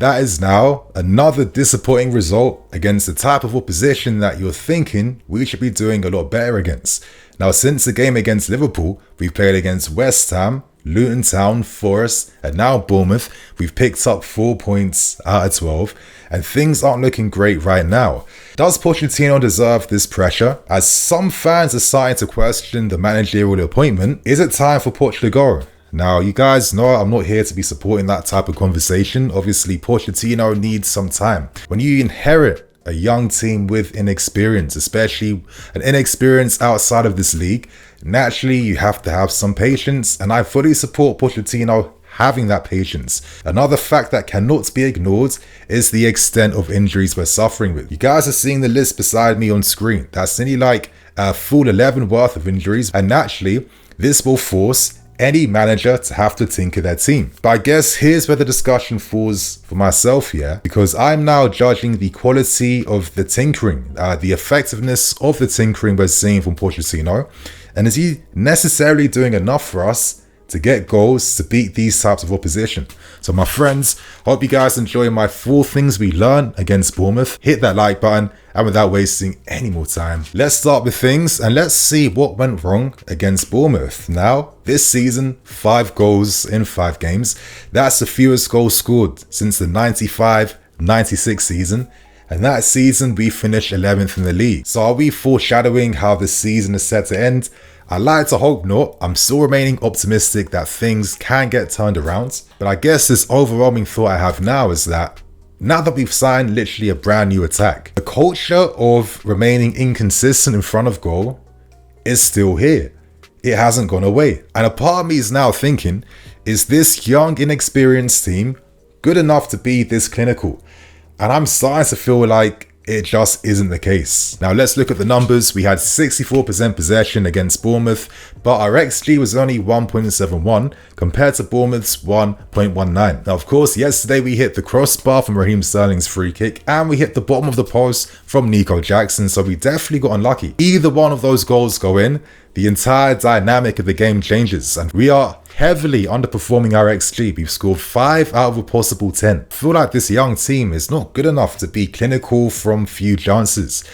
that is now another disappointing result against the type of opposition that you're thinking we should be doing a lot better against. Now, since the game against Liverpool, we've played against West Ham, Luton Town, Forest, and now Bournemouth. We've picked up 4 points out of 12, and things aren't looking great right now. Does Pochettino deserve this pressure? As some fans are starting to question the managerial appointment, is it time for Poch to go? Now, you guys know I'm not here to be supporting that type of conversation. Obviously, Pochettino needs some time. When you inherit a young team with inexperience, especially an inexperience outside of this league, naturally you have to have some patience, and I fully support Pochettino having that patience. Another fact that cannot be ignored is the extent of injuries we're suffering with. You guys are seeing the list beside me on screen. That's nearly like a full 11 worth of injuries, and naturally this will force any manager to have to tinker their team. But I guess here's where the discussion falls for myself here, because I'm now judging the quality of the tinkering, the effectiveness of the tinkering we're seeing from Pochettino, and is he necessarily doing enough for us to get goals to beat these types of opposition? So my friends, hope you guys enjoy my 4 things we learned against Bournemouth. Hit that like button, and without wasting any more time, let's start with things and let's see what went wrong against Bournemouth. Now, this season, 5 goals in 5 games. That's the fewest goals scored since the 95-96 season. And that season, we finished 11th in the league. So are we foreshadowing how the season is set to end? I like to hope not. I'm still remaining optimistic that things can get turned around. But I guess this overwhelming thought I have now is that now that we've signed literally a brand new attack, the culture of remaining inconsistent in front of goal is still here. It hasn't gone away. And a part of me is now thinking, is this young, inexperienced team good enough to be this clinical? And I'm starting to feel like it just isn't the case. Now let's look at the numbers. We had 64% possession against Bournemouth, but our XG was only 1.71 compared to Bournemouth's 1.19. Now of course, yesterday we hit the crossbar from Raheem Sterling's free kick, and we hit the bottom of the post from Nico Jackson, so we definitely got unlucky. Either one of those goals go in, the entire dynamic of the game changes, and we are heavily underperforming our XG. We've scored 5 out of a possible 10. I feel like this young team is not good enough to be clinical from few chances.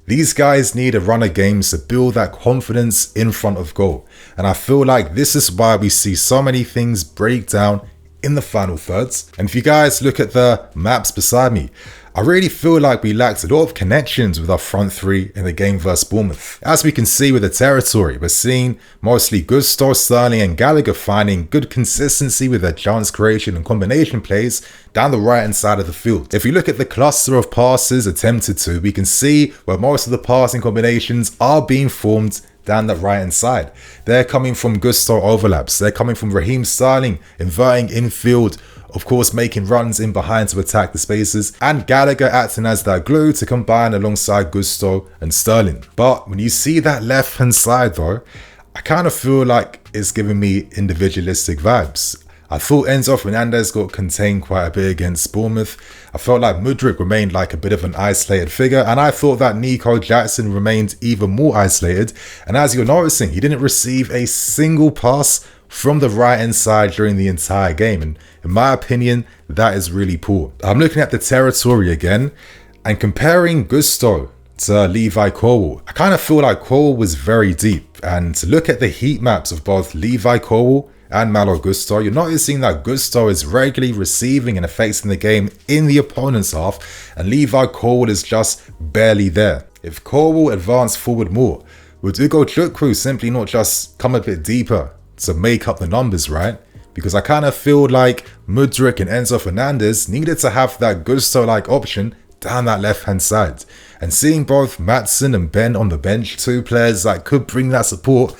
These guys need a run of games to build that confidence in front of goal. And I feel like this is why we see so many things break down in the final thirds. And if you guys look at the maps beside me, I really feel like we lacked a lot of connections with our front 3 in the game versus Bournemouth. As we can see with the territory, we're seeing mostly Gusto, Sterling and Gallagher finding good consistency with their chance creation and combination plays down the right hand side of the field. If you look at the cluster of passes attempted to, we can see where most of the passing combinations are being formed down the right hand side. They're coming from Gusto overlaps. They're coming from Raheem Sterling inverting infield, of course making runs in behind to attack the spaces, and Gallagher acting as that glue to combine alongside Gusto and Sterling. But when you see that left hand side though, I kind of feel like it's giving me individualistic vibes. I thought Enzo Fernandez got contained quite a bit against Bournemouth. I felt like Mudryk remained like a bit of an isolated figure, and I thought that Nico Jackson remained even more isolated. And as you're noticing, he didn't receive a single pass from the right hand side during the entire game, and in my opinion that is really poor. I'm looking at the territory again and comparing Gusto to Levi Colwill. I kind of feel like Colwill was very deep, and to look at the heat maps of both Levi Colwill and Malo Gusto, you're noticing that Gusto is regularly receiving and affecting the game in the opponent's half, and Levi Colwill is just barely there. If Colwill advanced forward more, would Ugochukwu simply not just come a bit deeper to make up the numbers, right? Because I kind of feel like Mudryk and Enzo Fernandez needed to have that Gusto-like option down that left-hand side. And seeing both Maatsen and Ben on the bench, 2 players that could bring that support,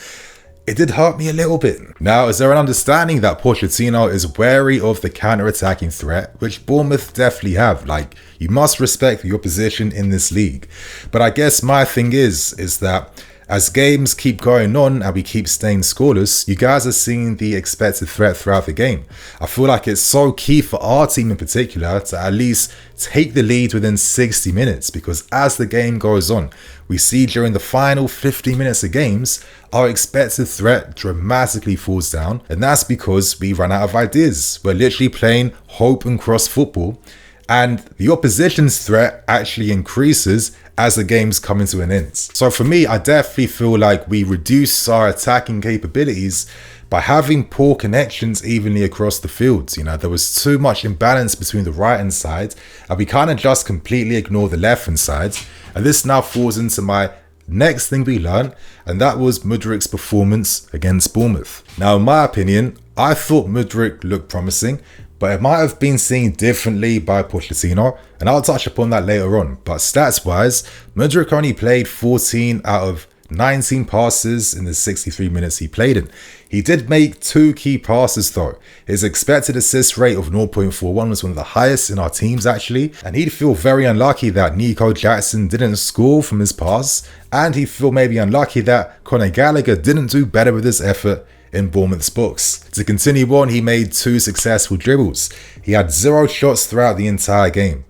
it did hurt me a little bit. Now, is there an understanding that Pochettino is wary of the counter-attacking threat, which Bournemouth definitely have? Like, you must respect the opposition in this league. But I guess my thing is that As games keep going on and we keep staying scoreless, you guys are seeing the expected threat throughout the game. I feel like it's so key for our team in particular to at least take the lead within 60 minutes, because as the game goes on, we see during the final 15 minutes of games, our expected threat dramatically falls down, and that's because we run out of ideas. We're literally playing hope and cross football, and the opposition's threat actually increases as the game's coming to an end. So for me, I definitely feel like we reduce our attacking capabilities by having poor connections evenly across the field. You know, there was too much imbalance between the right hand side, and we kind of just completely ignore the left hand side. And this now falls into my next thing we learned, and that was Mudryk's performance against Bournemouth. Now, in my opinion, I thought Mudryk looked promising, but it might have been seen differently by Pochettino, and I'll touch upon that later on. But stats wise, Mudryk only played 14 out of 19 passes in the 63 minutes he played in. He did make 2 key passes though. His expected assist rate of 0.41 was one of the highest in our teams actually, and he'd feel very unlucky that Nico Jackson didn't score from his pass, and he'd feel maybe unlucky that Conor Gallagher didn't do better with his effort in Bournemouth's books. To continue on, he made 2 successful dribbles. He had 0 shots throughout the entire game.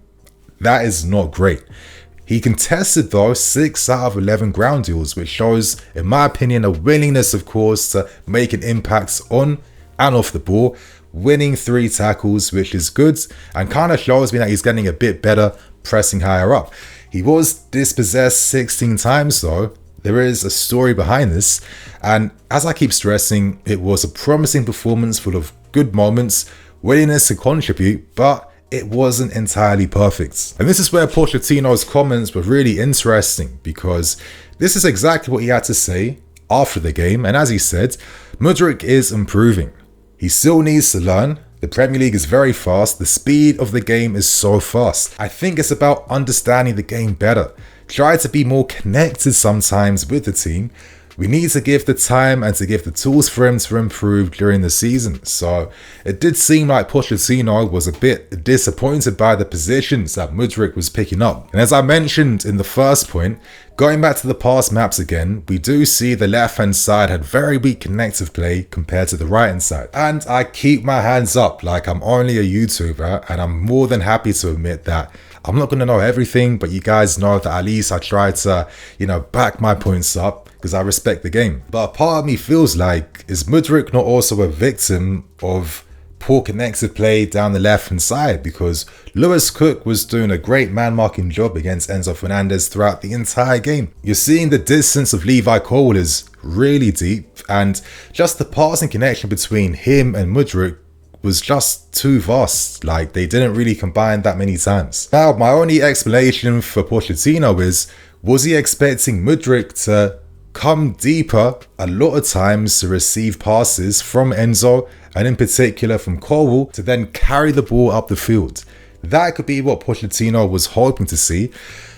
That is not great. He contested though 6 out of 11 ground duels, which shows, in my opinion, a willingness of course to make an impact on and off the ball, winning 3 tackles, which is good, and kind of shows me that he's getting a bit better pressing higher up. He was dispossessed 16 times though. There is a story behind this, and as I keep stressing, it was a promising performance full of good moments, willingness to contribute, but it wasn't entirely perfect. And this is where Pochettino's comments were really interesting, because this is exactly what he had to say after the game. And as he said, Mudryk is improving. He still needs to learn. The Premier League is very fast. The speed of the game is so fast. I think it's about understanding the game better. Try to be more connected sometimes with the team. We need to give the time and to give the tools for him to improve during the season. So it did seem like Pochettino was a bit disappointed by the positions that Mudryk was picking up. And as I mentioned in the first point, going back to the pass maps again, we do see the left hand side had very weak connective play compared to the right hand side. And I keep my hands up like I'm only a YouTuber, and I'm more than happy to admit that I'm not going to know everything, but you guys know that at least I try to, back my points up because I respect the game. But a part of me feels like, is Mudryk not also a victim of poor connective play down the left hand side? Because Lewis Cook was doing a great man marking job against Enzo Fernandez throughout the entire game. You're seeing the distance of Levi Cole is really deep, and just the passing connection between him and Mudryk was just too vast. Like, they didn't really combine that many times. Now, my only explanation for Pochettino is, was he expecting Mudryk to come deeper a lot of times to receive passes from Enzo, and in particular from Cole, to then carry the ball up the field? That could be what Pochettino was hoping to see.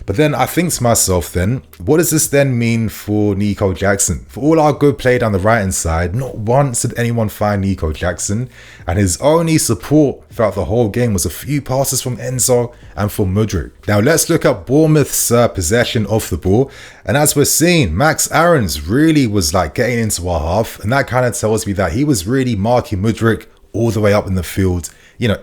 But then I think to myself then, what does this then mean for Nico Jackson? For all our good play down the right hand side, not once did anyone find Nico Jackson, and his only support throughout the whole game was a few passes from Enzo and from Mudryk. Now let's look at Bournemouth's possession of the ball, and as we're seeing, Max Aarons really was like getting into our half, and that kind of tells me that he was really marking Mudryk all the way up in the field,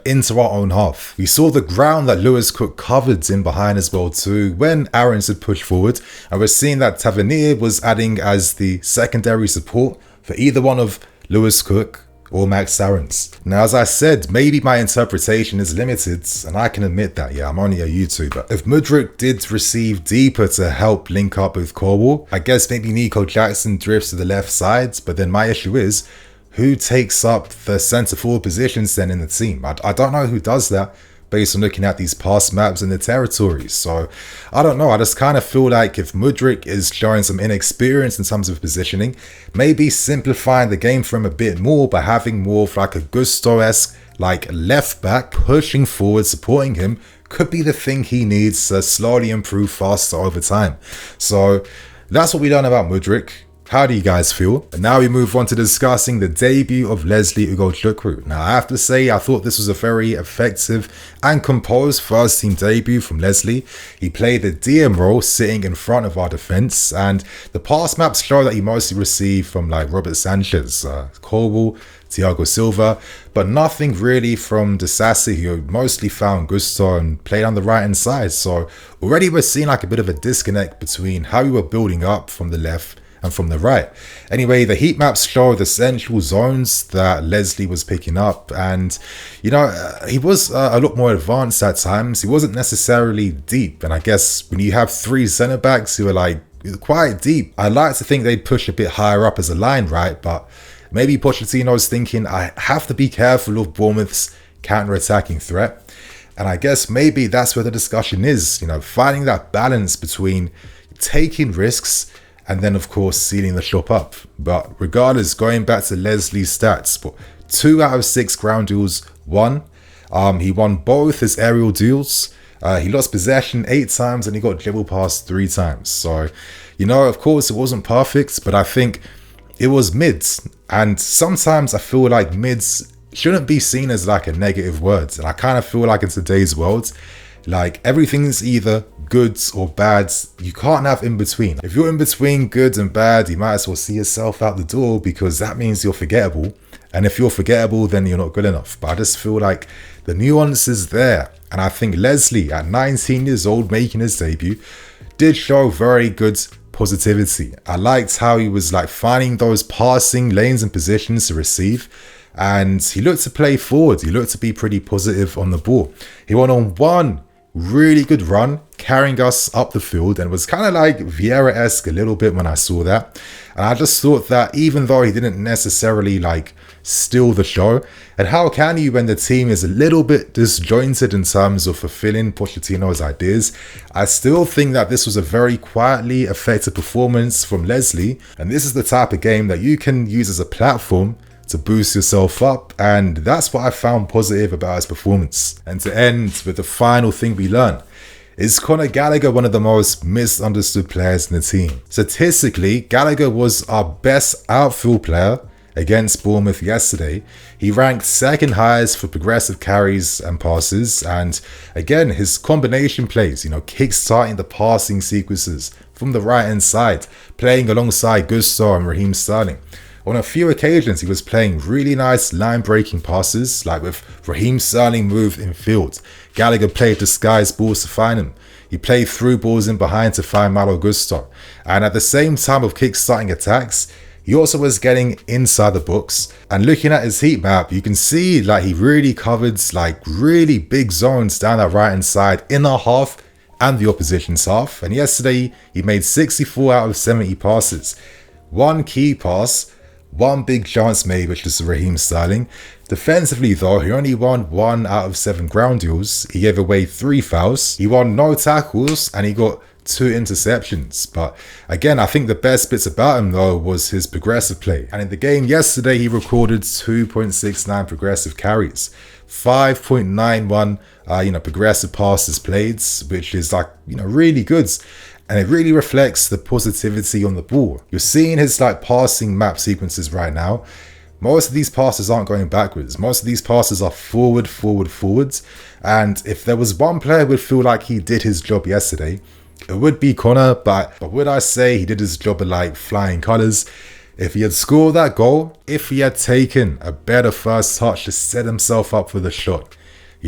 into our own half. We saw the ground that Lewis Cook covered in behind as well too when Aarons had pushed forward, and we're seeing that Tavernier was adding as the secondary support for either one of Lewis Cook or Max Aarons. Now, as I said, maybe my interpretation is limited, and I can admit that, I'm only a YouTuber. If Mudryk did receive deeper to help link up with Cornwall, I guess maybe Nico Jackson drifts to the left side, but then my issue is, who takes up the centre forward positions then in the team? I don't know who does that based on looking at these pass maps and the territories. So I don't know. I just kind of feel like if Mudryk is showing some inexperience in terms of positioning, maybe simplifying the game for him a bit more by having more of like a Gusto-esque like left back pushing forward, supporting him, could be the thing he needs to slowly improve faster over time. So that's what we learn about Mudryk. How do you guys feel? And now we move on to discussing the debut of Leslie Ugochukwu. Now I have to say, I thought this was a very effective and composed first team debut from Leslie. He played the DM role sitting in front of our defence, and the pass maps show that he mostly received from like Robert Sanchez, Colwell, Thiago Silva, but nothing really from Disasi, who mostly found Gusto and played on the right hand side. So already we're seeing like a bit of a disconnect between how we were building up from the left and from the right. Anyway, the heat maps show the central zones that Leslie was picking up, and you know, he was a lot more advanced at times. He wasn't necessarily deep, and I guess when you have three centre backs who are like quite deep, I like to think they'd push a bit higher up as a line, right? But maybe Pochettino's thinking, I have to be careful of Bournemouth's counter-attacking threat. And I guess maybe that's where the discussion is, you know, finding that balance between taking risks and then, of course, sealing the shop up. But regardless, going back to Leslie's stats, 2 out of 6 ground duels won. He won both his aerial duels. He lost possession 8 times and he got dribble past 3 times. So, you know, of course, it wasn't perfect, but I think it was mids. And sometimes I feel like mids shouldn't be seen as like a negative word. And I kind of feel like in today's world, like everything's either good or bad. You can't have in between. If you're in between good and bad, you might as well see yourself out the door, because that means you're forgettable. And if you're forgettable, then you're not good enough. But I just feel like the nuance is there. And I think Leslie, at 19 years old, making his debut, did show very good positivity. I liked how he was like finding those passing lanes and positions to receive. And he looked to play forward. He looked to be pretty positive on the ball. He went on one really good run, carrying us up the field, and was kind of like Vieira-esque a little bit when I saw that. And I just thought that even though he didn't necessarily like steal the show, and how can you when the team is a little bit disjointed in terms of fulfilling Pochettino's ideas, I still think that this was a very quietly effective performance from Leslie. And this is the type of game that you can use as a platform to boost yourself up, and that's what I found positive about his performance. And to end with the final thing we learned, is Conor Gallagher one of the most misunderstood players in the team? Statistically, Gallagher was our best outfield player against Bournemouth yesterday. He ranked second highest for progressive carries and passes, and again, his combination plays, you know, kick-starting the passing sequences from the right hand side, playing alongside Gusto and Raheem Sterling. On a few occasions, he was playing really nice line-breaking passes, like with Raheem Sterling moved in field. Gallagher played disguised balls to find him. He played through balls in behind to find Malo Gusto. And at the same time of kick-starting attacks, he also was getting inside the box. And looking at his heat map, you can see like he really covered like really big zones down that right-hand side in our half and the opposition's half. And yesterday, he made 64 out of 70 passes. One key pass, one big chance made, which was Raheem Sterling. Defensively though, he only won 1 out of 7 ground duels. He gave away 3 fouls. He won no tackles and he got 2 interceptions. But again, I think the best bits about him though was his progressive play. And in the game yesterday, he recorded 2.69 progressive carries, 5.91 progressive passes played, which is like, really good. And it really reflects the positivity on the ball. You're seeing his like passing map sequences right now. Most of these passes aren't going backwards. Most of these passes are forward, forward, forwards. And if there was one player who would feel like he did his job yesterday, it would be Conor. But would I say he did his job at like flying colours? If he had scored that goal, if he had taken a better first touch to set himself up for the shot,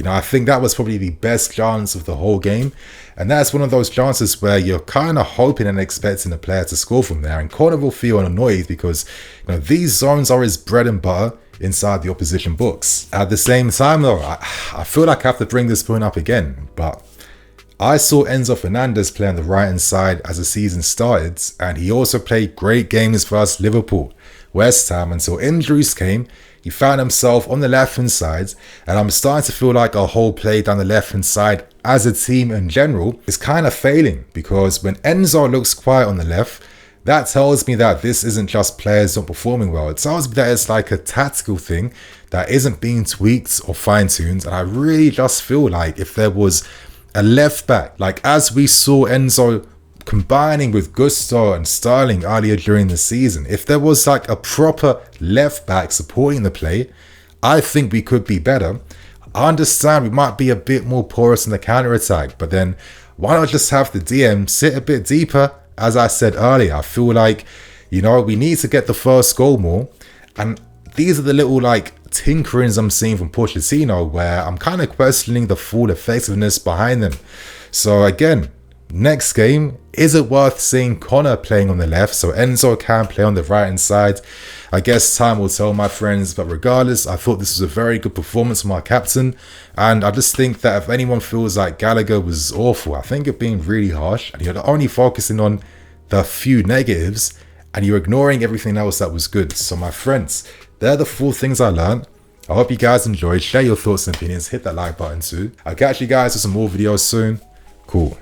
I think that was probably the best chance of the whole game. And that's one of those chances where you're kind of hoping and expecting a player to score from there. And Conor will feel annoyed because these zones are his bread and butter inside the opposition box. At the same time though, I feel like I have to bring this point up again. But I saw Enzo Fernandez play on the right hand side as the season started. And he also played great games versus Liverpool, West Ham, until injuries came. He found himself on the left-hand side, and I'm starting to feel like our whole play down the left-hand side as a team in general is kind of failing, because when Enzo looks quiet on the left, that tells me that this isn't just players not performing well. It tells me that it's like a tactical thing that isn't being tweaked or fine-tuned, and I really just feel like if there was a left-back, like as we saw Enzo combining with Gusto and Sterling earlier during the season, if there was like a proper left back supporting the play, I think we could be better. I understand we might be a bit more porous in the counter-attack, but then why not just have the DM sit a bit deeper? As I said earlier, I feel like, you know, we need to get the first goal more. And these are the little like tinkerings I'm seeing from Pochettino where I'm kind of questioning the full effectiveness behind them. So again, next game, is it worth seeing Conor playing on the left so Enzo can play on the right hand side? I guess time will tell, my friends, but regardless, I thought this was a very good performance from our captain, and I just think that if anyone feels like Gallagher was awful, I think you're being really harsh and you're only focusing on the few negatives and you're ignoring everything else that was good. So my friends, they're the 4 things I learned. I hope you guys enjoyed. Share your thoughts and opinions, hit that like button too. I'll catch you guys with some more videos soon. Cool.